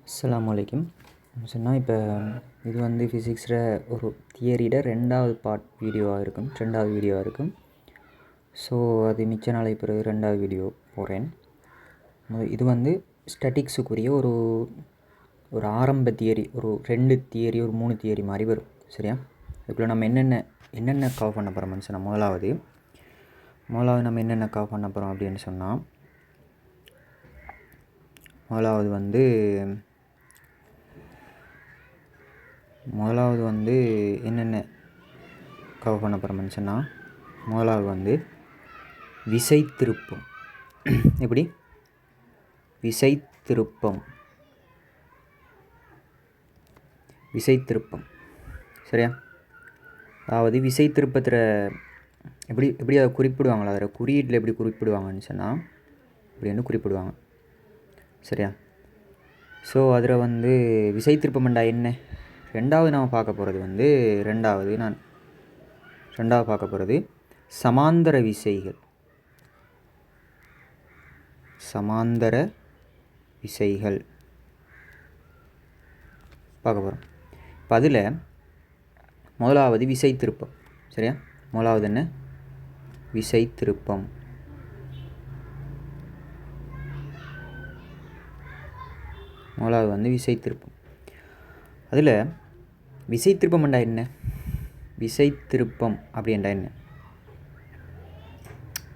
அஸ்ஸலாமு அலைக்கும். சொன்னால் இப்போ இது வந்து ஃபிசிக்ஸில் ஒரு தியரியோட ரெண்டாவது வீடியோவாக இருக்கும். ஸோ அது மிச்ச நாளை பிறகு ரெண்டாவது வீடியோ போடுறேன். இது வந்து ஸ்டாட்டிக்ஸுக்குரிய ஒரு ஆரம்ப தியரி, ஒரு 2 தியரி, ஒரு 3 தியரி மாதிரி வரும். சரியா? இதுக்குள்ளே நம்ம என்னென்ன கவர் பண்ண போகிறோம்னு சொன்னால், முதலாவது நம்ம என்னென்ன கவர் பண்ண போகிறோம் அப்படின்னு சொன்னால், முதலாவது வந்து என்னென்ன கவர் பண்ண போகிறோம்னு சொன்னால், முதலாவது விசை திருப்பம். எப்படி விசை திருப்பம் சரியா? அதாவது விசை திருப்பத்தில் எப்படி அதை குறிப்பிடுவாங்களா, அதில் குறியீட்டில் எப்படி குறிப்பிடுவாங்கன்னு சொன்னால் இப்படின்னு குறிப்பிடுவாங்க. சரியா? ஸோ அதில் விசை திருப்பம்ண்டா என்ன? ரெண்டாவது பார்க்க போகிறது சமாந்தர விசைகள். பார்க்க போகிறோம். இப்போ அதில் முதலாவது விசை திருப்பம். சரியா? முதலாவது என்ன? விசை திருப்பம். முதலாவது விசை திருப்பம். அதில் விசை திருப்பம்ண்டா என்ன? விசை திருப்பம் அப்படின்றா என்ன?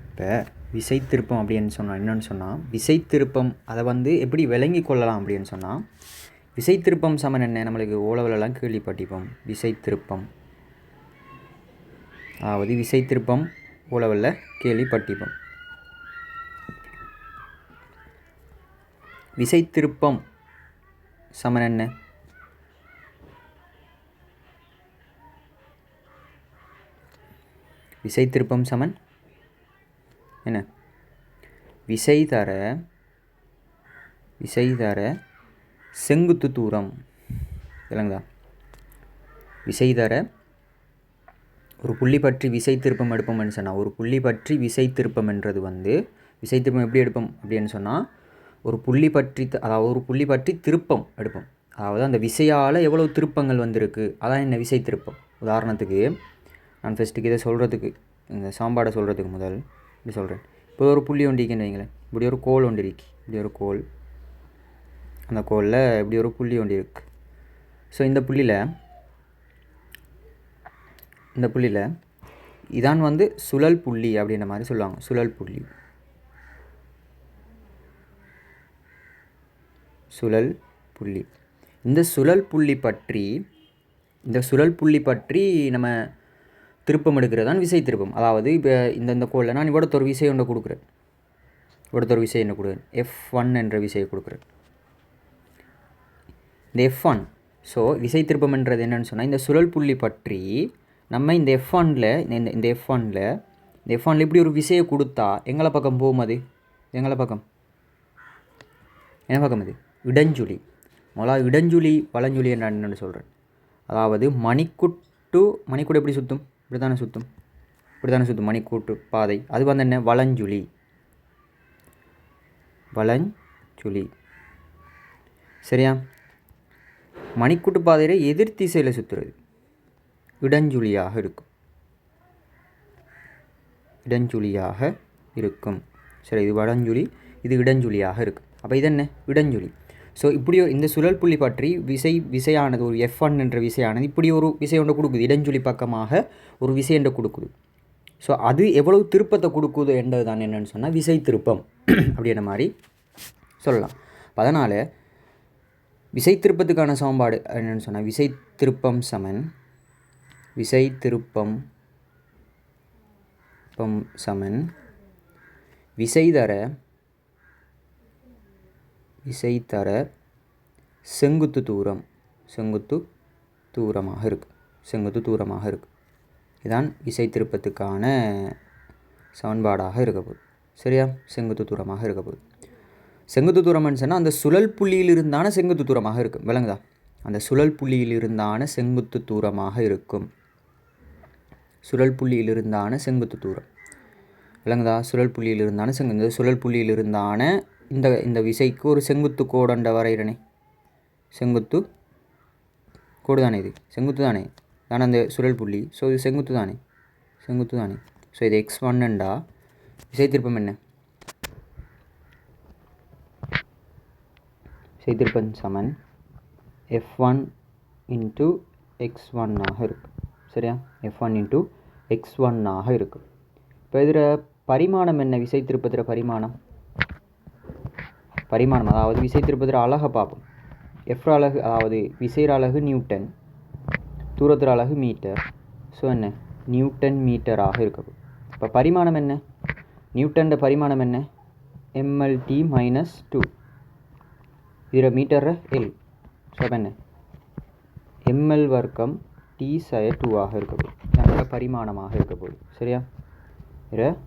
இப்போ விசை திருப்பம் அப்படின்னு சொன்னால் என்னென்னு சொன்னால், விசை திருப்பம் அதை எப்படி விளங்கி கொள்ளலாம் அப்படின்னு சொன்னால், விசை திருப்பம் சமன் என்ன? நம்மளுக்கு ஓலவெல்லாம் கேள்விப்பட்டிப்போம். விசை திருப்பம், அதாவது விசை திருப்பம் ஓலவெல்ல கேள்விப்பட்டிப்போம். விசை திருப்பம் சமன் என்ன? விசை திருப்பம் சமன் என்ன? விசை தர செங்குத்து தூரம். இல்லைங்களா? விசை தர ஒரு புள்ளி பற்றி விசை திருப்பம் எடுப்போம்னு சொன்னால், ஒரு புள்ளி பற்றி விசை திருப்பம் என்றது விசை திருப்பம் எப்படி எடுப்போம் அப்படின்னு சொன்னால், ஒரு புள்ளி பற்றி திருப்பம் எடுப்போம். அதாவது அந்த விசையால் எவ்வளவு திருப்பங்கள் வந்திருக்கு, அதான் என்ன விசை திருப்பம். உதாரணத்துக்கு நான் ஃபஸ்ட்டுக்கு இதை சொல்கிறதுக்கு, இந்த சாம்பாடை சொல்கிறதுக்கு முதல் இப்படி சொல்கிறேன். இப்போ ஒரு புள்ளி ஒன்று இருக்குன்னு வைங்களேன். இப்படி ஒரு கோல் ஒன்று இருக்கு. இப்படி ஒரு கோல், அந்த கோலில் இப்படி ஒரு புள்ளி ஒன்று இருக்குது. ஸோ இந்த புள்ளியில் இதான் சுழல் புள்ளி அப்படின்ற மாதிரி சொல்லுவாங்க. சுழல் புள்ளி. இந்த சுழல் புள்ளி பற்றி நம்ம திருப்பம் எடுக்கிறது தான் விசை திருப்பம். அதாவது இப்போ இந்த கோலில் நான் இவ்வளோத்தொரு விசை ஒன்று கொடுக்குறேன். F1 என்ற விசையை கொடுக்குறேன். இந்த F1, ஸோ விசை திருப்பம் என்றது என்னென்னு சொன்னால், இந்த சுழல் புள்ளி பற்றி நம்ம இந்த F1ல் இப்படி ஒரு விசையை கொடுத்தா எங்களை பக்கம் போகும். அது என்ன பக்கம் அது? இடஞ்சுழி. முதலாவது இடஞ்சுழி வலஞ்சுழி என்னென்னு சொல்கிறேன். அதாவது மணிக்கூட்டு எப்படி சுற்றும்? இப்படி தானே சுற்றும் மணிக்கூட்டு பாதை. அது என்ன? வலஞ்சுழி. சரியா? மணிக்கூட்டு பாதையில் எதிர் திசையில் சுற்றுறது இடஞ்சுழியாக இருக்கும். சரி, இது வலஞ்சுழி, இது இடஞ்சுழியாக இருக்கும். அப்போ இது என்ன? இடஞ்சுழி. ஸோ இப்படியோ இந்த சுழல் புள்ளி பற்றி விசையானது ஒரு F1 என்ற விசையானது இப்படி ஒரு விசை ஒன்று கொடுக்குது. இடஞ்சுழி பக்கமாக ஒரு விசை ஒன்று கொடுக்குது. ஸோ அது எவ்வளவு திருப்பத்தை கொடுக்குது என்றது தான் என்னென்னு சொன்னால் விசை திருப்பம் அப்படின்ற மாதிரி சொல்லலாம். அதனால் விசை திருப்பத்துக்கான சமன்பாடு என்னென்னு சொன்னால், விசை திருப்பம் சமன் விசை தர செங்குத்து தூரமாக இருக்குது. இதுதான் விசை திருப்பத்துக்கான சமன்பாடாக இருக்க போகுது. சரியா? செங்குத்து தூரமாக இருக்க போகுது. செங்குத்து தூரம்னு சொன்னால் அந்த சுழல் புள்ளியில் இருந்தான செங்குத்து தூரமாக இருக்கும். விளங்குதா? அந்த சுழல் புள்ளியில் இருந்தான செங்குத்து தூரமாக இருக்கும். விளங்குதா? சுழல் புள்ளியில் இருந்தான இந்த விசைக்கு ஒரு செங்குத்து கோடண்ட வரைகிறனே. செங்குத்து கோடு தானே, இது செங்குத்து தானே, தானே அந்த சுழல் புள்ளி. ஸோ இது செங்குத்து தானே, செங்குத்து தானே. ஸோ இது x1 விசைத்திருப்பம் என்ன? விசைத்திருப்பம் சமன் f1 இன்ட்டு x1 இருக்குது. சரியா, f1 இன்ட்டு x1 இருக்குது. இப்போ இதில் பரிமாணம் என்ன? விசைத்திருப்பத்தில் பரிமாணம் அதாவது விசைத்திருப்பத்தில் அலகை பார்ப்போம். எஃப் அலகு அதாவது விசைற அலகு நியூட்டன், தூரத்திற அலகு மீட்டர். ஸோ என்ன, நியூட்டன் மீட்டராக இருக்குது. இப்போ பரிமாணம் என்ன? நியூட்டன் பரிமாணம் என்ன? mlt - 2. இதில் மீட்டர் எல். ஸோ அப்போ என்ன, ml வர்க்கம் t/2 இருக்குது. இதனோட பரிமாணமாக இருக்க போகுது. சரியா, இதில்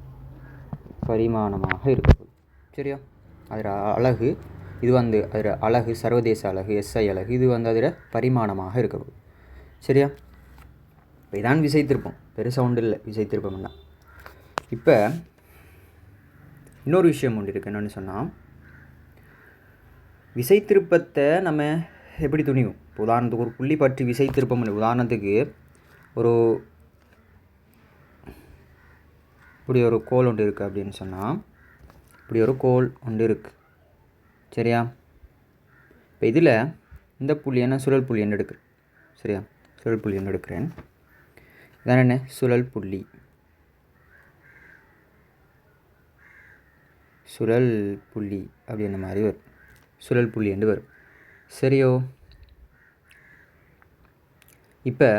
பரிமாணமாக இருக்க போகுது. சரியா, அதில் அலகு இது அதில் அலகு சர்வதேச அலகு SI அலகு, இது அதில் பரிமாணமாக இருக்க போகுது. சரியா, இப்போ இதான் விசைத்திருப்பம். பெருசாக ஒன்று இல்லை விசைத்திருப்பம்னா. இப்போ இன்னொரு விஷயம் ஒன்று இருக்குது. என்னென்னு சொன்னால், விசைத்திருப்பத்தை நம்ம எப்படி துணியும்? இப்போ உதாரணத்துக்கு ஒரு புள்ளி பற்றி விசைத்திருப்பம். உதாரணத்துக்கு இப்படி ஒரு கோல் ஒன்று இருக்குது அப்படின்னு சொன்னால், இப்படி ஒரு கோல் ஒன்று இருக்குது. சரியா, இப்போ இதில் இந்த புள்ளி என்ன, சுழல் புள்ளி என்ன எடுக்கிறேன். சரியா, சுழல் புள்ளி என்ன எடுக்கிறேன். இதான் என்ன, சுழல் புள்ளி. சுழல் புள்ளி அப்படின்ற மாதிரி வரும். சுழல் புள்ளி என்று வரும். சரியோ, இப்போ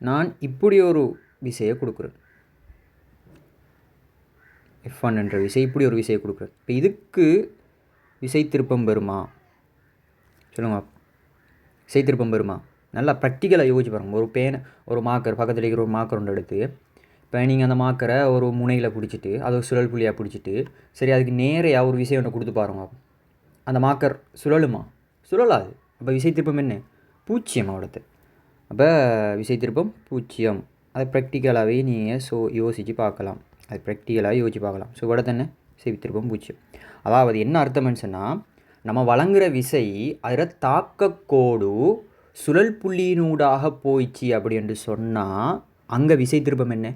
நான் இப்படி ஒரு விசையை கொடுக்குறேன். F1 என்ற விசை, இப்படி ஒரு விசையை கொடுக்குறேன். இப்போ இதுக்கு விசை திருப்பம் வருமா சொல்லுங்க. விசை திருப்பம் வருமா? நல்லா ப்ராக்டிக்கலாக யோசிச்சு பாருங்கள். ஒரு பேனை, ஒரு மார்க்கர், பக்கத்தில் இருக்கிற ஒரு மார்க்கர் ஒன்று எடுத்து, இப்போ நீங்கள் அந்த மார்க்கரை ஒரு முனையில் பிடிச்சிட்டு, அதை ஒரு சுழல் புள்ளியாக பிடிச்சிட்டு, சரி அதுக்கு நேரையாக ஒரு விசை ஒன்று கொடுத்து பாருங்க. அந்த மார்க்கர் சுழலுமா? சுழலாது. அப்போ விசை திருப்பம் என்ன? பூஜ்ஜியம். அவ்வளோது. அப்போ விசை திருப்பம் பூஜ்ஜியம். அதை ப்ராக்டிக்கலாகவே நீங்கள் யோசித்து பார்க்கலாம். அது ப்ராக்டிக்கலாக யோசிச்சு பார்க்கலாம். ஸோ கூட தானே விசை திருப்பம் பூஜ்ஜியம். அதாவது என்ன அர்த்தம்னு சொன்னால், நம்ம வழங்குகிற விசை அதில் தாக்கக்கோடு சுழல் புள்ளியினூடாக போயிடுச்சு அப்படி என்று சொன்னால், அங்கே விசை திருப்பம் என்ன?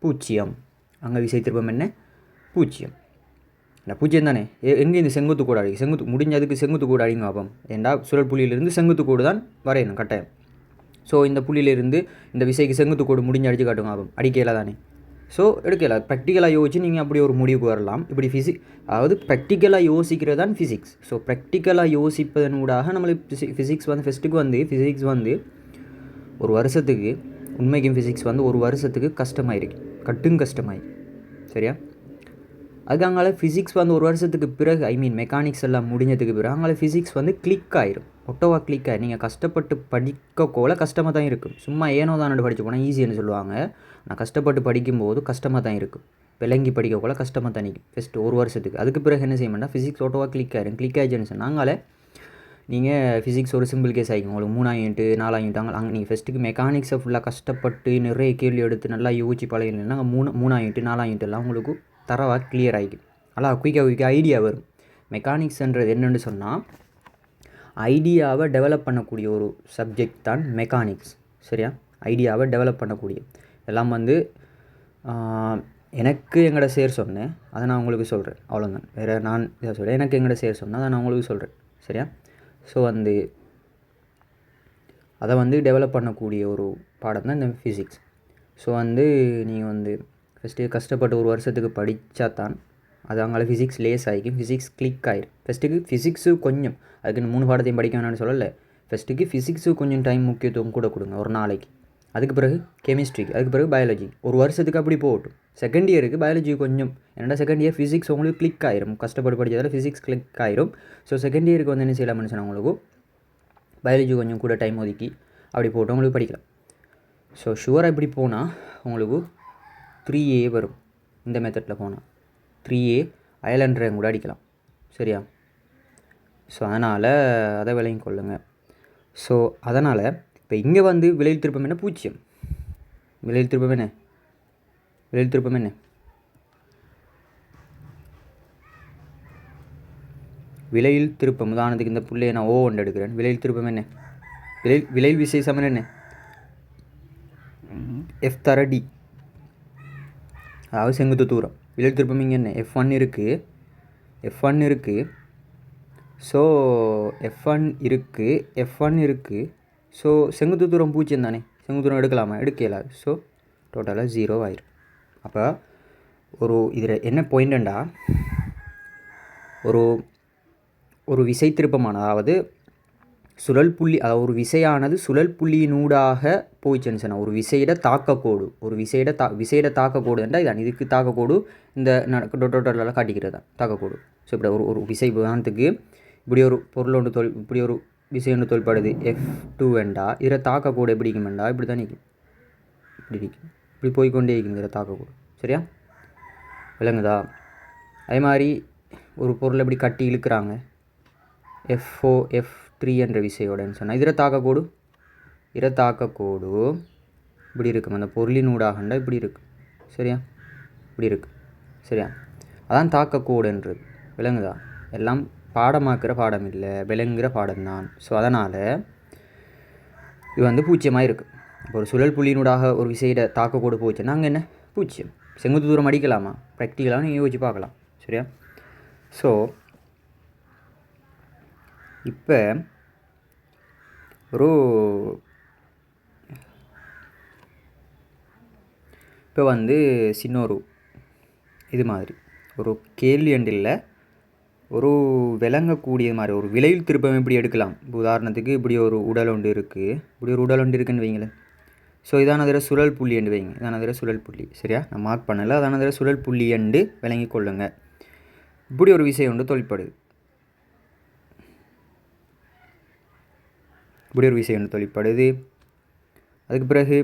பூஜ்ஜியம். அங்கே விசை திருப்பம் என்ன? பூஜ்ஜியம். இல்லை பூஜ்ஜியம் தானே. எங்கே இந்த செங்குத்து கோடு அடிக்கும்? செங்குத்து முடிஞ்சதுக்கு செங்குத்து கோடு அடிங்க ஆகும். ஏண்டா சுழல் புள்ளியிலிருந்து செங்குத்து கோடு தான் வரையணும் கட்டாயம். ஸோ இந்த புள்ளியிலிருந்து இந்த விசைக்கு செங்குத்து கோடு முடிஞ்சு அடித்து காட்டுங்க ஆகும். அடிக்கல தானே. ஸோ எடுக்கல. ப்ராக்டிக்கலாக யோசிச்சு நீங்கள் அப்படி ஒரு முடிவுக்கு வரலாம். இப்படி அதாவது ப்ராக்டிக்கலாக யோசிக்கிறது தான் ஃபிசிக்ஸ். ஸோ ப்ராக்டிக்கலாக யோசிப்பதனூடாக நம்மளுக்கு ஃபிசிக்ஸ் ஃபஸ்ட்டுக்கு ஃபிசிக்ஸ் ஒரு வருஷத்துக்கு, உண்மைக்கும் ஃபிசிக்ஸ் ஒரு வருஷத்துக்கு கஷ்டமாயிருக்கு, கஷ்டமாயி. சரியா, அதுக்கு அங்கே ஃபிசிக்ஸ் ஒரு வருஷத்துக்கு பிறகு, மெக்கானிக்ஸ் எல்லாம் முடிஞ்சதுக்கு பிறகு அங்கே ஃபிசிக்ஸ் கிளிக் ஆயிரும். ஒட்டோவாக கிளிக் ஆகிடும். நீங்கள் கஷ்டப்பட்டு படிக்கக்கோல கஷ்டமாக தான் இருக்கும். சும்மா ஏனோ தான் படித்து போனால் ஈஸின்னு சொல்லுவாங்க. நான் கஷ்டப்பட்டு படிக்கும்போது கஷ்டமாக தான் இருக்கும். விளங்கி படிக்கக்கோல கஷ்டமாக தான் நிற்கும் ஃபஸ்ட்டு ஒரு வருஷத்துக்கு. அதுக்கு பிறகு என்ன செய்ய மாட்டா, ஃபிசிக்ஸ் ஒட்டோவாக கிளிக் ஆகிடும். கிளிக் ஆகிடுச்சுன்னு சொன்னாங்களே நீங்கள் ஃபிசிக்ஸ் ஒரு சிம்பிள் கேஸ் ஆகிக்கும். உங்களுக்கு 3 யூனிட்டு 4 யூனிட் அங்கே நீங்கள் ஃபஸ்ட்டுக்கு மெக்கானிக்ஸை ஃபுல்லாக கஷ்டப்பட்டு நிறைய கேள்வி எடுத்து நல்லா யோசிச்சு பழகினா அங்கே 3 யூனிட் 4 யூனிட் எல்லாம் உங்களுக்கு தரவாக கிளியர் ஆகிக்கும். நல்லா குயிக்காக ஐடியா வரும். மெக்கானிக்ஸ்ன்றது என்னென்னு சொன்னால், ஐடியாவை டெவலப் பண்ணக்கூடிய ஒரு சப்ஜெக்ட் தான் மெக்கானிக்ஸ். சரியா, ஐடியாவை டெவலப் பண்ணக்கூடிய எல்லாம் எனக்கு எங்கள்ட சேர் சொன்னேன், அதை நான் உங்களுக்கு சொல்கிறேன். அவ்வளோதான். வேறு நான் இதை சொல்கிறேன். எனக்கு எங்கள்ட சேர் சொன்னேன், அதை நான் உங்களுக்கு சொல்கிறேன். சரியா, ஸோ அதை டெவலப் பண்ணக்கூடிய ஒரு பாடம் தான் இந்த ஃபிசிக்ஸ். ஸோ நீங்கள் ஃபஸ்ட்டு கஷ்டப்பட்டு ஒரு வருஷத்துக்கு படித்தா தான் அது அங்கே ஃபிசிக்ஸ் லேஸ் ஆகிக்கும். ஃபிசிக்ஸ் கிளிக் ஆகிடும். ஃபஸ்ட்டுக்கு ஃபிசிக்ஸு கொஞ்சம், அதுக்கு 3 பாடத்தையும் படிக்க வேணாம்னு சொல்லலை. ஃபஸ்ட்டுக்கு ஃபிசிக்ஸு கொஞ்சம் டைம் முக்கியத்துவம் கூட கொடுங்க ஒரு நாளைக்கு. அதுக்கு பிறகு கெமிஸ்ட்ரிக்கு, அதுக்கு பிறகு பயாலஜி. ஒரு வருஷத்துக்கு அப்படி போகட்டும். செகண்ட் இயருக்கு பயாலஜி கொஞ்சம், என்னடா செகண்ட் இயர் ஃபிசிக்ஸ் உங்களுக்கு கிளிக் ஆயிரும். கஷ்டப்பட்டு படித்ததால் ஃபிசிக்ஸ் கிளிக் ஆயிரும். ஸோ செகண்ட் இயருக்கு என்ன செய்யலாம்னு சொன்னால், உங்களுக்கு பயாலஜி கொஞ்சம் கூட டைம் ஒதுக்கி அப்படி போட்டு உங்களுக்கு படிக்கலாம். ஸோ ஷுவராக இப்படி போனால் உங்களுக்கு 3A வரும். இந்த மெத்தடில் போனால் 3A அயலண்ட்ரையும் கூட அடிக்கலாம். சரியா, ஸோ அதனால் அதை விலையும் கொள்ளுங்கள். ஸோ அதனால் இப்போ இங்கே விலையில் திருப்பம் என்ன? பூஜ்ஜியம். விலையில் திருப்பம் என்ன? விலையில் திருப்பம் என்ன? விலையில் திருப்பம், உதாரணத்துக்கு இந்த புள்ளையை நான் ஓ ஒன்று எடுக்கிறேன். விலையில் திருப்பம் என்ன? விலையில் விசை சமன் என்ன? எஃப் தர டி, அதாவது செங்குத்து தூரம். விலையில் திருப்பம் இங்கே என்ன? F1 இருக்குது. ஸோ F1 இருக்குது. ஸோ செங்குத்து தூரம் 0 தானே, செங்குத்து தூரம் எடுக்கலாமா? எடுக்க இயலாது. ஸோ டோட்டலாக 0 ஆயிரும். அப்போ இதில் என்ன பாயிண்ட்டுண்டா, ஒரு விசை திருப்பமான, அதாவது சுழல் புள்ளி, அதாவது ஒரு விசையானது சுழல் புள்ளியினூடாக போயிடுச்சுன்னு சொன்னால் ஒரு விசையிட தாக்கக்கோடு, ஒரு விசையிட தாக்கக்கோடு என்றால் இதான், இதுக்கு தாக்கக்கோடு இந்த டோட்டலால் காட்டிக்கிறது தான் தாக்கக்கோடு. ஸோ இப்படி ஒரு விசை, உதாரணத்துக்கு இப்படி ஒரு பொருள் ஒன்று இப்படி ஒரு விசை ஒன்று தொல்படுது F2 என்றால் இதில் தாக்கக்கோடு எப்படி இருக்குமெண்டா இப்படி தான் நிற்கும், இப்படி போய்கொண்டே இருக்கும் இதில் தாக்கக்கோடு. சரியா, விளங்குதா? அதே மாதிரி ஒரு பொருளை இப்படி கட்டி இழுக்கிறாங்க F3 என்ற விசையோடன்னு சொன்னால் இதில் தாக்கக்கோடு இப்படி இருக்கும், அந்த பொருளினூடாகண்டா இப்படி இருக்குது. சரியா, இப்படி இருக்குது. சரியா, அதான் தாக்கக்கோடுன்றது. விளங்குதா? எல்லாம் பாடமாக்குற பாடம் இல்லை, விளங்குகிற பாடம்தான். ஸோ அதனால் இது வந்து பூச்சியமாக இருக்குது. இப்போ ஒரு சுழல் புள்ளியினூடாக ஒரு விசையிட தாக்கக்கோடு போச்சுன்னா அங்கே என்ன? பூச்சியம். செங்குத்து தூரம் அடிக்கலாமா? ப்ராக்டிக்கலாக நீங்கள் யோசிச்சு பார்க்கலாம். சரியா, ஸோ இப்போ வந்து சின்ன இது மாதிரி ஒரு கேள்வி இல்லை, ஒரு விளங்கக்கூடிய மாதிரி ஒரு விலையில் திருப்பம் இப்படி எடுக்கலாம். உதாரணத்துக்கு இப்படி ஒரு உடல் ஒன்று இருக்குன்னு வைங்களேன். ஸோ இதான அதில் சுழல் புள்ளி என்று வைங்க, இதான அதில் சுழல் புள்ளி. சரியா, நான் மார்க் பண்ணலை, அதான அதில் சுழல் புள்ளி என்று விளங்கி கொள்ளுங்க. இப்படி ஒரு விசை ஒன்று தொழிற்படுது, அதுக்கு பிறகு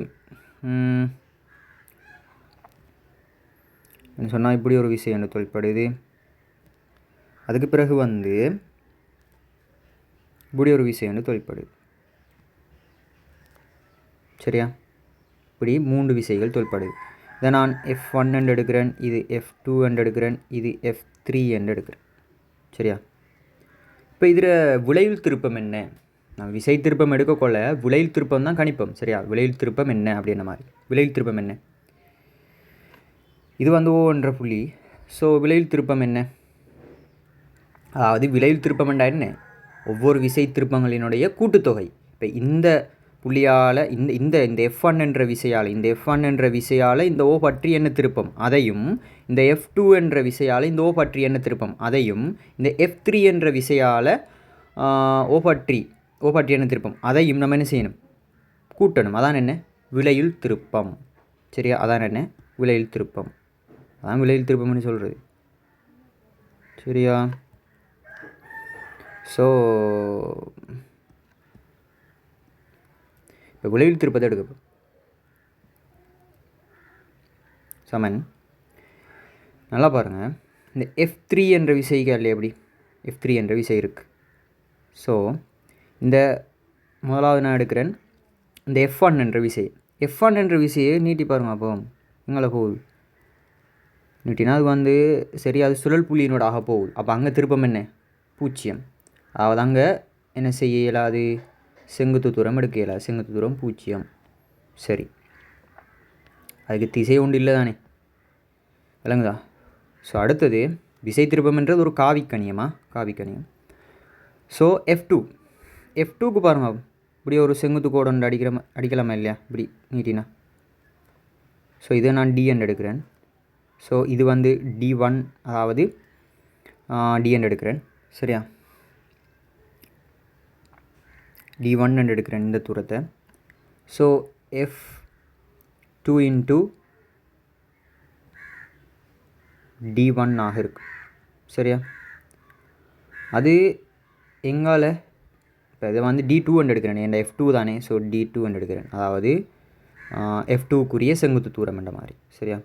என்ன சொன்னால் இப்படி ஒரு விசை ஒன்று தொழிற்படுது. அதுக்கு பிறகு வந்து இப்படி ஒரு விசை ஒன்று தொழிற்படுது. சரியா, இப்படி 3 விசைகள் தொழிற்படுது. இதை நான் F1 என்று எடுக்கிறேன், இது F2 என்று எடுக்கிறேன், இது F3 என்று எடுக்கிறேன். சரியா, இப்போ இதில் விளைவில் திருப்பம் என்ன? நான் விசை திருப்பம் எடுக்கக்கொள்ள விலையில் திருப்பம் தான் கணிப்போம். சரியா, விலையில் திருப்பம் என்ன அப்படின்ற மாதிரி. விலையில் திருப்பம் என்ன? இது வந்து O என்ற புள்ளி. ஸோ விலையில் திருப்பம் என்ன? அதாவது விலையில் திருப்பம் என்றால் என்ன? ஒவ்வொரு விசை திருப்பங்களினுடைய கூட்டுத்தொகை. இப்போ இந்த புள்ளியால் இந்த F1 என்ற விசையால் இந்த O பற்றி என்ன திருப்பம் அதையும், இந்த F2 என்ற விசையால் இந்த O பற்றி என்ன திருப்பம் அதையும், இந்த F3 என்ற விசையால் O பற்றி என்ன திருப்பம் அதையும் நம்ம என்ன செய்யணும்? கூட்டணும். அதான் என்ன? விலையில் திருப்பம். சரியா, அதான் என்ன? விலையில் திருப்பம். அதான் விலையில் திருப்பம்னு சொல்கிறது. சரியா, ஸோ இப்போ விலையில் திருப்பத்தை எடுக்கப்போ சமன் நல்லா பாருங்கள். இந்த F3 என்ற விசைக்கு அல்ல எப்படி? F3 என்ற விசை இருக்குது. ஸோ இந்த முதலாவது நான் எடுக்கிறேன் இந்த F1 என்ற விசையை நீட்டி பாருங்க. அப்போ எங்களை போகுது நீட்டினா அது வந்து சரி, அது சுழல் புள்ளியினோடாக போகுது. அப்போ அங்கே திருப்பம் என்ன? 0. அதாவது அங்கே என்ன செய்ய இயலாது? செங்குத்து தூரம் எடுக்க இயலாது. செங்குத்து தூரம் 0. சரி, அதுக்கு திசை ஒன்று இல்லை தானே, விளங்குதா? ஸோ அடுத்தது விசை திருப்பம்ன்றது ஒரு காவிக்கணியம். ஸோ F2க்கு பாருங்க, இப்படி ஒரு செங்குத்து கோடு ஒன்று அடிக்கலாமா இல்லையா? இப்படி நீட்டினா. ஸோ இதை நான் D என்று எடுக்கிறேன். ஸோ இது வந்து D1, அதாவது D என்று எடுக்கிறேன். சரியா, D1 என்று எடுக்கிறேன் இந்த தூரத்தை. ஸோ F2 இன்ட்டு D1 ஆக இருக்கு. சரியா, அது எங்கால இப்போ இதை வந்து D2 என்று எடுக்கிறேன். என் F2 தானே, ஸோ D2 என்று எடுக்கிறேன். அதாவது F2க்குரிய செங்குத்து தூரம் என்ற மாதிரி. சரியா,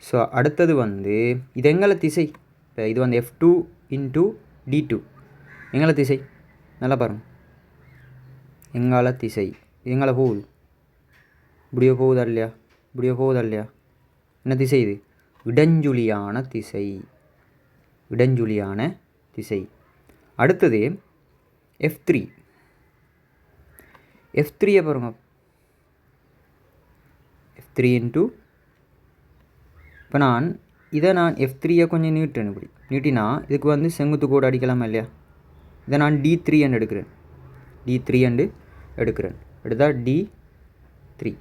ஸோ அடுத்தது வந்து இது எங்களை திசை. இப்போ இது வந்து F2 இன்ட்டு D2 எங்களை திசை. நல்லா பாருங்கள், எங்கால திசை எங்களை போகுது, இப்படியோ போகுதா இல்லையா? என்ன திசை இது? இடஞ்சுழியான திசை. அடுத்தது F3. F3 பாருங்க. F3 இன்ட்டு இப்போ நான் F3 கொஞ்சம் நீட்டுறேன். இப்படி நீட்டினா இதுக்கு வந்து செங்குத்து கோடு அடிக்கலாமா இல்லையா? இதை நான் D3 என்று எடுக்கிறேன். D3 என்று எடுக்கிறேன். எடுத்தால் D3.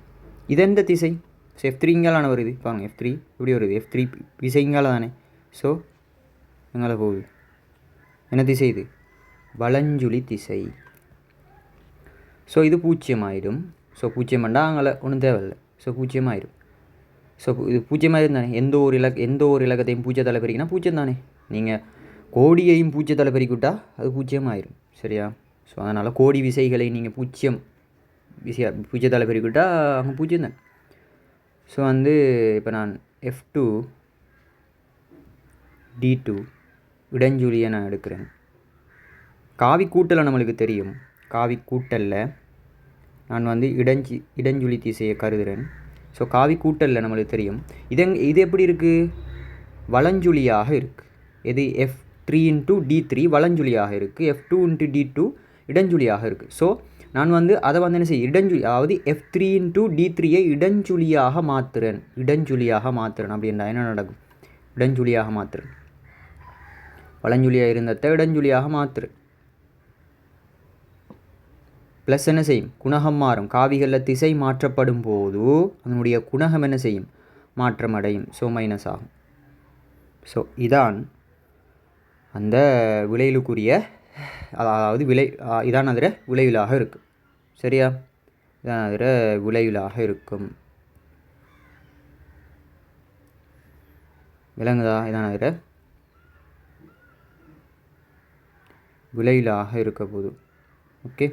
இது எந்த திசை? ஸோ F3 இங்காலான வருது. பாருங்க F3 இப்படி வருது. F3 விசை இங்கால தானே. ஸோ எங்கால போகுது? என்ன திசை இது? வலஞ்சுழி திசை. ஸோ இது 0 ஆயிடும். ஸோ 0 பண்ணால் அங்கே ஒன்றும் தேவையில்லை. ஸோ 0 ஆயிடும். ஸோ இது 0 ஆயிரும் தானே. எந்த ஒரு இலக்கத்தையும் 0 பெருக்கினா 0 தானே. நீங்கள் கோடியையும் 0 பெருக்கிவிட்டால் அது 0 ஆயிரும். சரியா? ஸோ அதனால் கோடி விசைகளை நீங்கள் 0 பெருக்கிவிட்டால் அங்கே 0 தான். ஸோ வந்து இப்போ நான் F2 D2 இடஞ்சுழியை நான் எடுக்கிறேன். காவி கூட்டலை நம்மளுக்கு தெரியும். காவி கூட்டலில் நான் வந்து இடஞ்சுழி திசையை கருதுகிறேன். ஸோ காவி கூட்டலில் நம்மளுக்கு தெரியும். இது எப்படி இருக்குது? வலஞ்சுழியாக இருக்குது. இது F3 இன்ட்டு D3 வலஞ்சுழியாக இருக்குது. F2 இன்ட்டு D2 இடஞ்சுழியாக இருக்குது. ஸோ நான் வந்து அதை வந்து என்ன செய்ய இடஞ்சுழி, அதாவது F3 இன்ட்டு D3யை இடஞ்சுழியாக மாற்றுறேன். அப்படின்னா என்ன நடக்கும்? இடஞ்சுழியாக மாற்றுறேன். வலஞ்சுழியாக இருந்ததை இடஞ்சுழியாக மாற்றுறேன். ப்ளஸ் என்ன செய்யும்? குணகம் மாறும். காவிகளில் திசை மாற்றப்படும் போது அதனுடைய குணகம் என்ன செய்யும்? மாற்றம் அடையும். ஸோ மைனஸ் ஆகும். ஸோ இதான் அந்த விளைவுக்குரிய, அதாவது இதான் அதில் விளைவிலாக இருக்கும். சரியா? இதான் அதில் விளைவிலாக இருக்கும். விளங்குதா? இதான் அதில் விளைவிலாக இருக்க போது. ஓகே,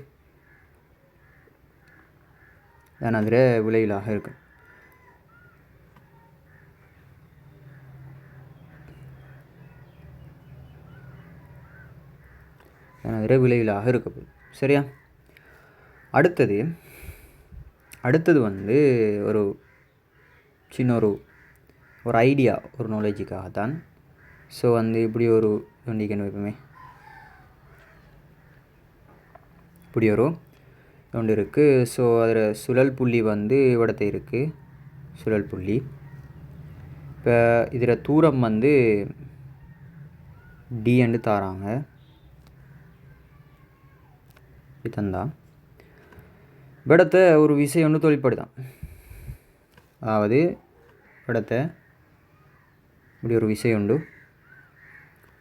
இதான் அதில் விளைவிலாக இருக்கும். அதில் விளைவிலாக இருக்க போகுது. சரியா? அடுத்தது வந்து ஒரு சின்ன ஒரு ஐடியா, ஒரு நாலேஜுக்காகத்தான். ஸோ வந்து இப்படி ஒரு ஒண்டிக்கணும் வைப்போமே. இப்படி ஒரு ஒன்று இருக்குது. ஸோ அதில் சுழல் புள்ளி வந்து இவ்வளத்தை இருக்குது. சுழல் புள்ளி. இப்போ இதில் தூரம் வந்து D என்று தாராங்க. தந்தா விடத்தை ஒரு விசை ஒன்று தொழிற்படுதான். அதாவது விடத்தை இப்படி ஒரு விசை ஒன்று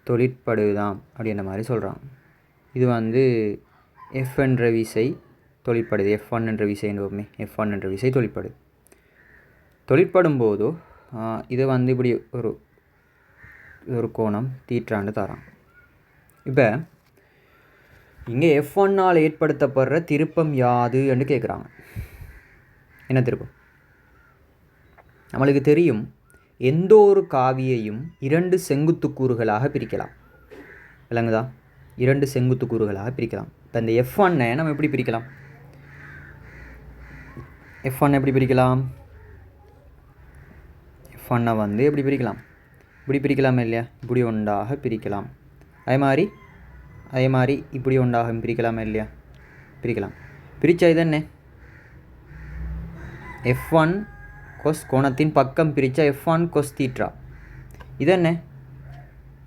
தொழிற்படுதான் அப்படின்ற மாதிரி சொல்கிறான். இது வந்து F என்ற விசை தொழிற்படுது. F1 என்ற விசை என்போமே. F1 என்ற விசை தொழிற்படும் போது இது வந்து இப்படி ஒரு கோணம் தீட்டான்னு தரான். இப்போ இங்கே F1ஆல் ஏற்படுத்தப்படுற திருப்பம் யாது என்று கேட்குறாங்க. என்ன திருப்பம்? நம்மளுக்கு தெரியும், எந்த ஒரு காவியையும் 2 செங்குத்து கூறுகளாக பிரிக்கலாம். விளங்குதா? 2 செங்குத்து கூறுகளாக பிரிக்கலாம். இப்போ இந்த F1ஐ நம்ம எப்படி பிரிக்கலாம்? F1 எப்படி பிரிக்கலாம்? F1ஐ வந்து எப்படி பிரிக்கலாம்? இப்படி பிரிக்கலாமா இல்லையா? இப்படி ஒன்றாக பிரிக்கலாம். அதே மாதிரி இப்படி ஒன்றாக பிரிக்கலாமா இல்லையா? பிரிக்கலாம். பிரித்தா இது என்ன? F1 கொஸ் கோணத்தின் பக்கம் பிரித்தா F1 கொஸ் தீட்டா. இது என்ன?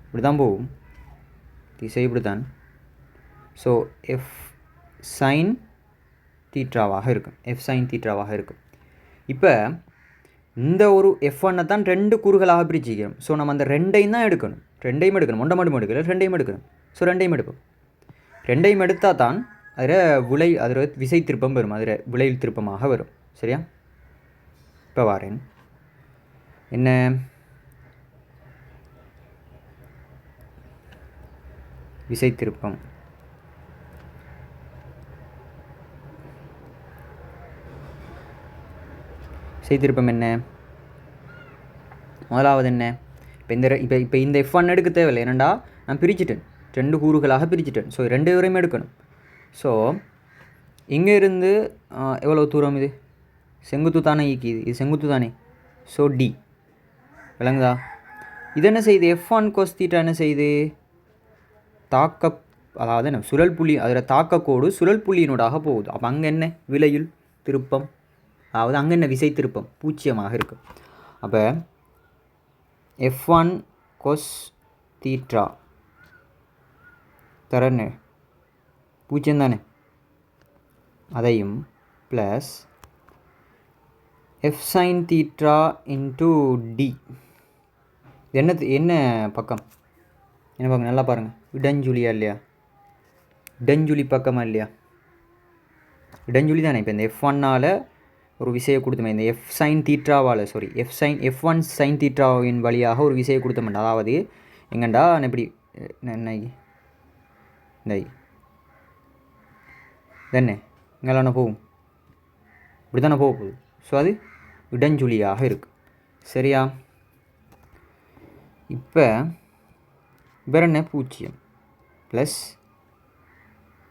இப்படி தான் போகும். திசை இப்படி தான். ஸோ F சைன் தீட்டாவாக இருக்கும். F சைன் தீட்டாவாக இருக்கும். இப்போ இந்த ஒரு F1ஐ தான் 2 கூறுகளாக பிரிச்சுக்கிறோம். ஸோ நம்ம அந்த 2ஐயும் தான் எடுக்கணும். 2ஐயும் எடுக்கணும். ஒன்றை மட்டும் எடுக்கல, 2ஐயும் எடுக்கணும். ஸோ 2ஐயும் எடுப்போம். 2ஐயும் எடுத்தால் தான் அதில் விசை திருப்பம் வரும். அதில் விளைவு திருப்பமாக வரும். சரியா? இப்போ வாரேன். என்ன? விசை திருப்பம். விசை திருப்பம் என்ன? முதலாவது என்ன? இப்போ இந்த F1 எடுக்க தேவையில்லை. என்னண்டா நான் பிரிச்சுட்டேன், 2 கூறுகளாக பிரிச்சுட்டேன். ஸோ 2 வரையும் எடுக்கணும். ஸோ இங்கே இருந்து எவ்வளோ தூரம்? இது செங்குத்து தானே ஈக்கிது. இது செங்குத்து தானே. So D. விளங்குதா? இது என்ன செய்யுது? F1 cos θ என்ன செய்யுது? அதாவது என்ன சுழல் புள்ளி அதில் தாக்கக்கோடு சுழல் புள்ளியினூடாக போகுது. அப்போ அங்கே என்ன விலையுள் திருப்பம், அதாவது அங்கே என்ன விசை திருப்பம் பூஜ்ஜியமாக இருக்கும். அப்போ F1 cos தீட்டா தரன்னு பூஜ்ஜியம் தானே, அதையும் plus F sin theta into t என்ன பக்கம் என்ன பக்கம் நல்லா பாருங்கள், இடஞ்சுழியா இல்லையா, இடஞ்சுழி பக்கமாக இல்லையா, இடஞ்சுழி தானே. இப்போ இந்த F1ஆல் ஒரு விசையை கொடுத்தோமே, இந்த F sin தீட்டாவால் F1 sin தீட்டாவின் வழியாக ஒரு விசையை கொடுத்தோம்டா. அதாவது எங்கண்டா இப்படி தானே இங்கெல்லாம் போகும், இப்படி தானே போக போகுது. ஸோ அது இடஞ்சுழியாக இருக்குது. சரியா? இப்போ வேறு என்ன பூஜ்ஜியம் plus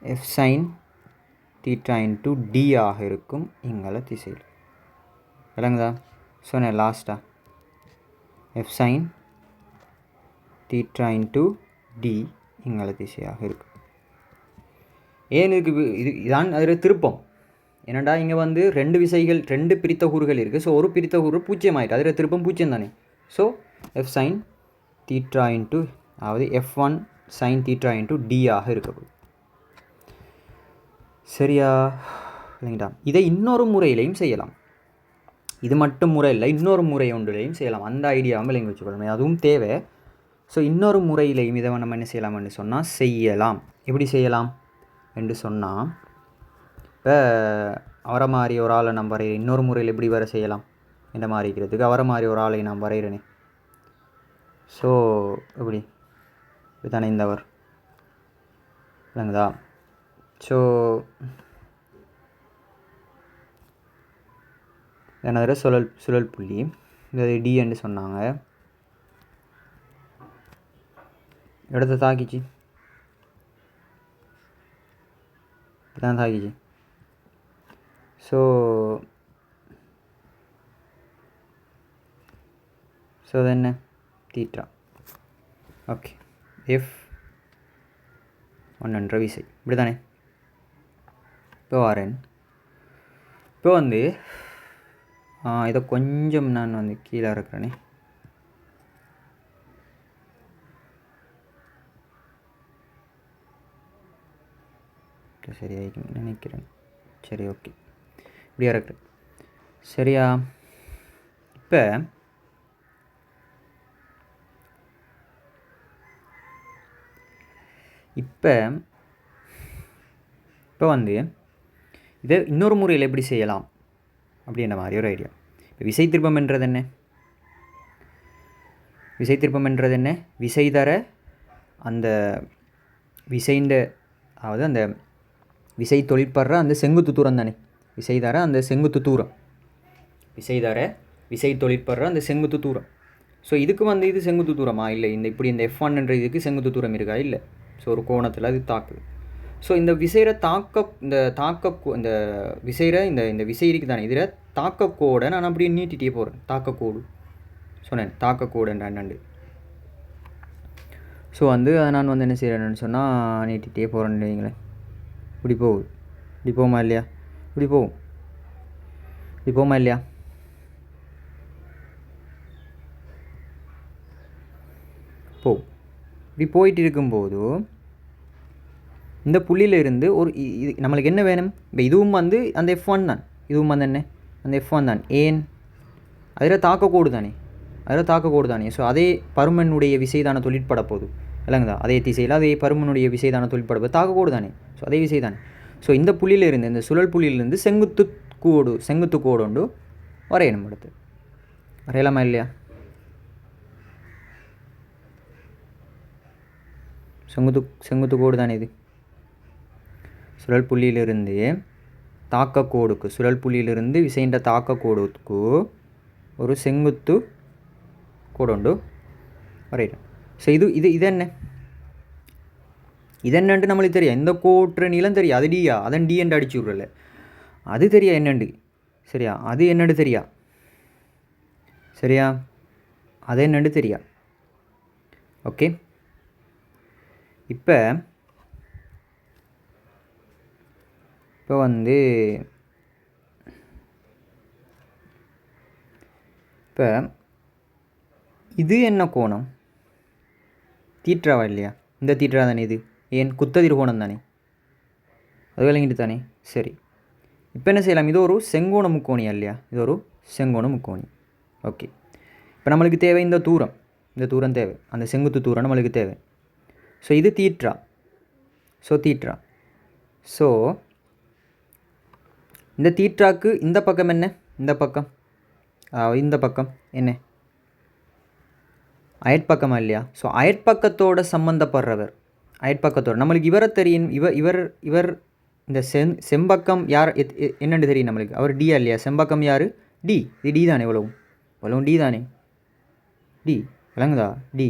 F sin theta into t ஆக இருக்கும் இங்கே திசையில். விளங்குதா? சொன்னேன் லாஸ்ட்டாக F sin theta into t இங்கே திசையாக இருக்கும். ஏன் இதுக்கு இதான் அதில் திருப்பம். என்னடா இங்கே வந்து ரெண்டு பிரித்த கூறுகள் இருக்குது. ஸோ ஒரு பிரித்த கூறு பூஜ்ஜியம் ஆகிட்டு, அதில் திருப்பம் பூஜ்ஜியம் தானே. So F sin theta into அதாவது F1 sin theta into t ஆக இருக்கக்கூடும். சரியா? இல்லைங்களா? இதை இன்னொரு முறையிலையும் செய்யலாம். இது மட்டும் முறை இல்லை, இன்னொரு முறை ஒன்றிலையும் செய்யலாம். அந்த ஐடியாவும் விளங்கி வச்சுக்கொள்ளணும், அதுவும் தேவை. ஸோ இன்னொரு முறையிலையும் இதை நம்ம என்ன செய்யலாம்னு சொன்னால் செய்யலாம். எப்படி செய்யலாம் என்று சொன்னால், இப்போ அவரை மாதிரி ஒரு ஆளை நான் வரைகிறேன். இன்னொரு முறையில் எப்படி வர செய்யலாம் என்ன மாதிரி இருக்கிறதுக்கு அவரை மாதிரி ஒரு ஆளை நான் வரைகிறேனே. ஸோ எப்படி இதுதானே இந்த அவர் இல்லைங்களா? ஸோ என்னது சுழல் புள்ளி இந்த டின்னு சொன்னாங்க. இடத்த தாக்கிச்சு, இதான் தாக்கிச்சு. ஸோ அது என்ன தீட்டா. ஓகே, F1 என்ற விசை இப்படி தானே. இப்போ வரேன். இப்போ வந்து இதை கொஞ்சம் நான் வந்து கீழே இருக்கிறேனே. சரியா நினைக்கிறேன். சரி, ஓகே, இப்படியா இருக்கிறேன். சரியா? இப்போ வந்து இதை இன்னொரு முறையில் எப்படி செய்யலாம் அப்படின்ற மாதிரி ஒரு ஐடியா. இப்போ விசை திருப்பம் என்றது என்ன? விசை தர அந்த விசைண்ட அதாவது அந்த விசை தொழிற்படுற அந்த செங்குத்து தூரம் தானே. விசை தர விசை தொழிற்படுற அந்த செங்குத்து தூரம். ஸோ இதுக்கு வந்து இது செங்குத்து தூரமா? இல்லை. இந்த F1 என்ற இதுக்கு செங்குத்து தூரம் இருக்கா? இல்லை. ஸோ ஒரு கோணத்தில் அது தாக்குது. ஸோ இந்த விசையை இந்த விசையை இந்த விசை இருக்குது தானே, இதில் தாக்கக்கோடை நான் அப்படியே நீட்டிகிட்டே போகிறேன். தாக்கக்கோடு சொன்னேன், தாக்கக்கோடு என்னண்டு. ஸோ வந்து அதை நான் வந்து என்ன செய்கிறேன்னு சொன்னால் நீட்டிகிட்டே போகிறேன்னு வைங்களேன். இப்படி போகுது, இப்படி போகுமா இல்லையா? இப்படி போகும், இப்படி போகுமா இல்லையா? இப்படி போயிட்டு இருக்கும்போது இந்த புள்ளியிலிருந்து ஒரு இது நம்மளுக்கு என்ன வேணும்? இப்போ இதுவும் வந்து அந்த F1 தான், இதுவும் வந்து என்ன அந்த F1 தான். ஏன்? அதில் தாக்கக்கோடு தானே. ஸோ அதே பருமனுடைய விசை தானே தொழிற்பட போகுது இல்லைங்களா? அதே திசையில் அதே பருமனுடைய விசை தானே தொழிற்பட போகுது, தாக்கக்கோடு தானே. ஸோ அதே விசை தானே. ஸோ இந்த புள்ளியிலிருந்து இந்த சுழல் புள்ளியிலிருந்து செங்குத்து கோடு ஒன்று வரையணும். அடுத்து வரையலாமா இல்லையா? செங்குத்து கோடு தானே இது. சுழல் புள்ளியிலிருந்து தாக்கக்கோடுக்கு விசைன்ற தாக்கக்கோடுக்கு ஒரு செங்குத்து கோடு ஒன்று வரையணும். ஸோ இது என்ன? என்னன்ட்டு நம்மளுக்கு தெரியும். இந்த கோட்டுற நீளம் தெரியும், அது டியா, அதன் டி என்று அடிச்சு விட்றல, அது தெரியா என்னண்டு. சரியா? அது என்னண்டு தெரியா? சரியா? அது என்னண்டு தெரியா? ஓகே. இப்போ இப்போ வந்து இப்போ இது என்ன கோணம்? தீட்டாவா இல்லையா? இந்த தீட்டா தானே இது. ஏன் குத்ததிர் கோணம் தானே, அது விளங்கிட்டு தானே. சரி, இப்போ என்ன செய்யலாம்? இது ஒரு செங்கோண முக்கோணியா இல்லையா? இது ஒரு செங்கோண முக்கோணி. ஓகே, இப்போ நம்மளுக்கு தேவை இந்த தூரம், இந்த தூரம் தேவை, அந்த செங்குத்து தூரம் நம்மளுக்கு தேவை. ஸோ இது தீட்டா. So theta. ஸோ இந்த தீட்டாக்கு இந்த பக்கம் என்ன? இந்த பக்கம் இந்த பக்கம் என்ன? அயற்பக்கமா இல்லையா? ஸோ அயற்பக்கத்தோட சம்மந்தப்படுறவர், அயற்பக்கத்தோட நம்மளுக்கு இவரை தெரியும். இவர் இவர் இந்த செம்பக்கம் யார் என்னென்னு தெரியும் நம்மளுக்கு. அவர் டியா இல்லையா? செம்பக்கம் யார்? டி. இது டி தானே, இவ்வளவும் டி தானே. டி விளங்குதா? டி.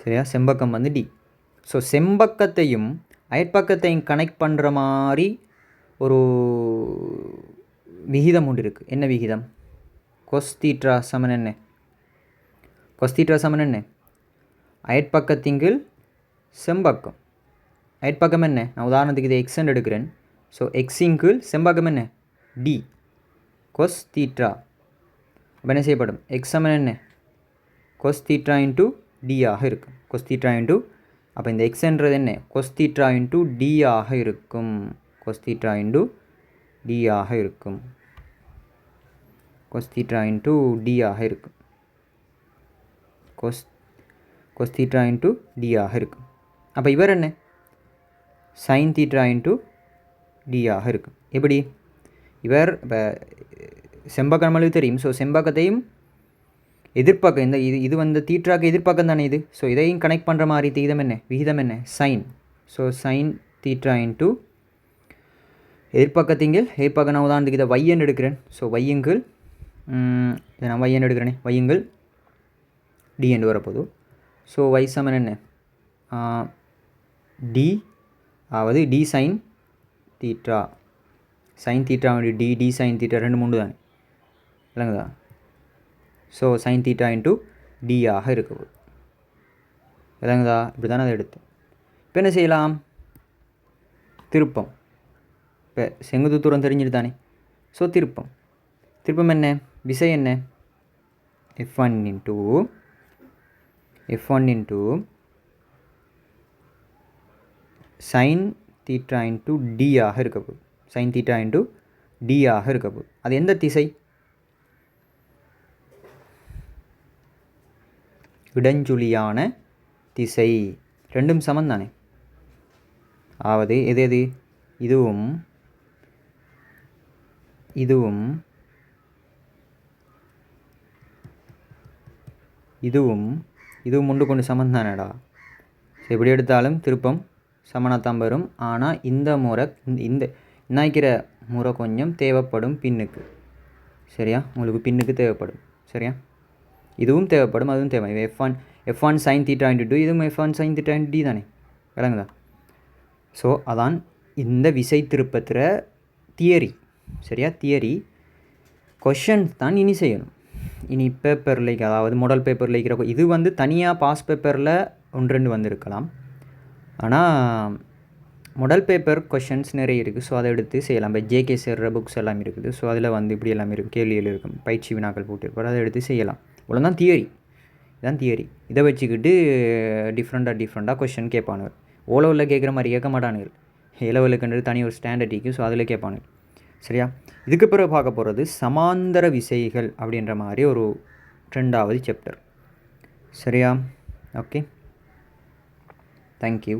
சரியா? செம்பக்கம் வந்து டி. ஸோ செம்பக்கத்தையும் அயற்பக்கத்தையும் கனெக்ட் பண்ணுற மாதிரி ஒரு விகிதம் ஒன்று இருக்குது. என்ன விகிதம்? கொஸ் தீட்டா சமன் என்ன? கொஸ் தீட்டா சமன் என்ன? அயற்பக்கத்தின்கீழ் செம்பக்கம். அயற்பக்கம் என்ன? நான் உதாரணத்துக்கு இதை எக்ஸ்ன்னு எடுக்கிறேன். ஸோ எக்ஸின்கீழ் செம்பக்கம் என்ன? T cos theta. அப்போ என்ன செய்யப்படும்? எக்ஸ் சமன் என்ன? கொஸ் தீட்டா இன்ட்டு டி ஆக இருக்கும். கொஸ் தீட்டா இன்ட்டு, அப்போ இந்த எக்ஸ்ன்றது என்ன? கொஸ் தீட்டா இன்ட்டு டி ஆக இருக்கும். கொஸ் தீட்டா இன்ட்டு டி ஆக இருக்கும். கொஸ் தீட்டா இன்ட்டு டி ஆக இருக்கும். கொஸ் தீட்டா இன்ட்டு டி ஆக இருக்கும். அப்போ இவர் என்ன? சைன் தீட்டா இன்ட்டு டி ஆக இருக்கும். எப்படி? இவர் இப்போ செம்பக்கம் நம்மளுக்கு தெரியும். ஸோ செம்பக்கத்தையும் எதிர்ப்பக்கம், இந்த இது வந்து தீட்டாக்கு எதிர்ப்பக்கம் தானே இது. ஸோ இதையும் கனெக்ட் பண்ணுற மாதிரி விகிதம் என்ன? விகிதம் என்ன? Sine. So sine theta into எதிர்ப்பக்கத்தின்கீழ் எதிர்ப்பக்கம். நான் உதாரணத்துக்கு இதை வையன் எடுக்கிறேன். ஸோ வையங்கள் இதை நான் வையன் எடுக்கிறேனே, வையங்கள் டி என்று வரப்போது. ஸோ வை சமன் என்ன? டி ஆவது t sine theta. Sine theta t, t sine theta ரெண்டு மூணு தானே, இல்லைங்களா? So sine theta into t ஆக இருக்குது, இல்லைங்களா? இப்படி தானே அதை எடுத்து. இப்போ என்ன செய்யலாம்? திருப்பம். இப்போ செங்குத்து தூரம் தெரிஞ்சுட்டு தானே. ஸோ திருப்பம். திருப்பம் என்ன? விசை என்ன? F1 into sine theta into t ஆக இருக்க போகுது. சைன் தீட்டா இன்ட்டு டி ஆக இருக்க போகுது. அது எந்த திசை? இடஞ்சுழியான திசை. ரெண்டும் சமம் தானே. ஆவது எது எது? இதுவும் இதுவும் இதுவும் இதுவும் ஒன்று கொண்டு சமம் தானேடா. ஸோ எப்படி எடுத்தாலும் திருப்பம் சமனாத்தான் வரும். ஆனால் இந்த முறை இந்த நினைக்கிற முறை கொஞ்சம் தேவைப்படும் பின்னுக்கு. சரியா? உங்களுக்கு பின்னுக்கு தேவைப்படும். சரியா? இதுவும் தேவைப்படும், அதுவும் தேவை. F1 sign theta into D, இதுவும் F1 sign theta into D தானே, விளங்குதா? ஸோ அதான் இந்த விசை திருப்பத்துற தியரி. சரியா? தியரி கொஷன்ஸ் தான் இனி செய்யணும். இனி பேப்பரில், அதாவது மாடல் பேப்பரில் இருக்கிற இது வந்து தனியாக பாஸ் பேப்பரில் ஒன்று ரெண்டு வந்திருக்கலாம். ஆனால் மாடல் பேப்பர் கொஷன்ஸ் நிறைய இருக்குது. ஸோ அதை எடுத்து செய்யலாம். இப்போ ஜேகே சேர்ற புக்ஸ் எல்லாம் இருக்குது. ஸோ அதில் வந்து இப்படி எல்லாமே இருக்கும், கேள்விகள் இருக்கும், பயிற்சி வினாக்கள் போட்டிருப்பார். அதை எடுத்து செய்யலாம். இவ்வளோதான் தியரி. இதுதான் தியரி. இதை வச்சுக்கிட்டு டிஃப்ரெண்ட்டாக கொஷின் கேட்பானுங்க. ஓ லெவலில் கேட்குற மாதிரி கேட்க மாட்டானுங்க. ஏ லெவலுக்குன்றது தனி ஒரு ஸ்டாண்டர்ட் இருக்குது. ஸோ அதில் கேட்பானுங்க. சரியா? இதுக்கு பிறகு பார்க்க போகிறது சமாந்தர விசைகள் அப்படின்ற மாதிரி ஒரு 2வது சாப்டர். சரியா? Okay, thank you.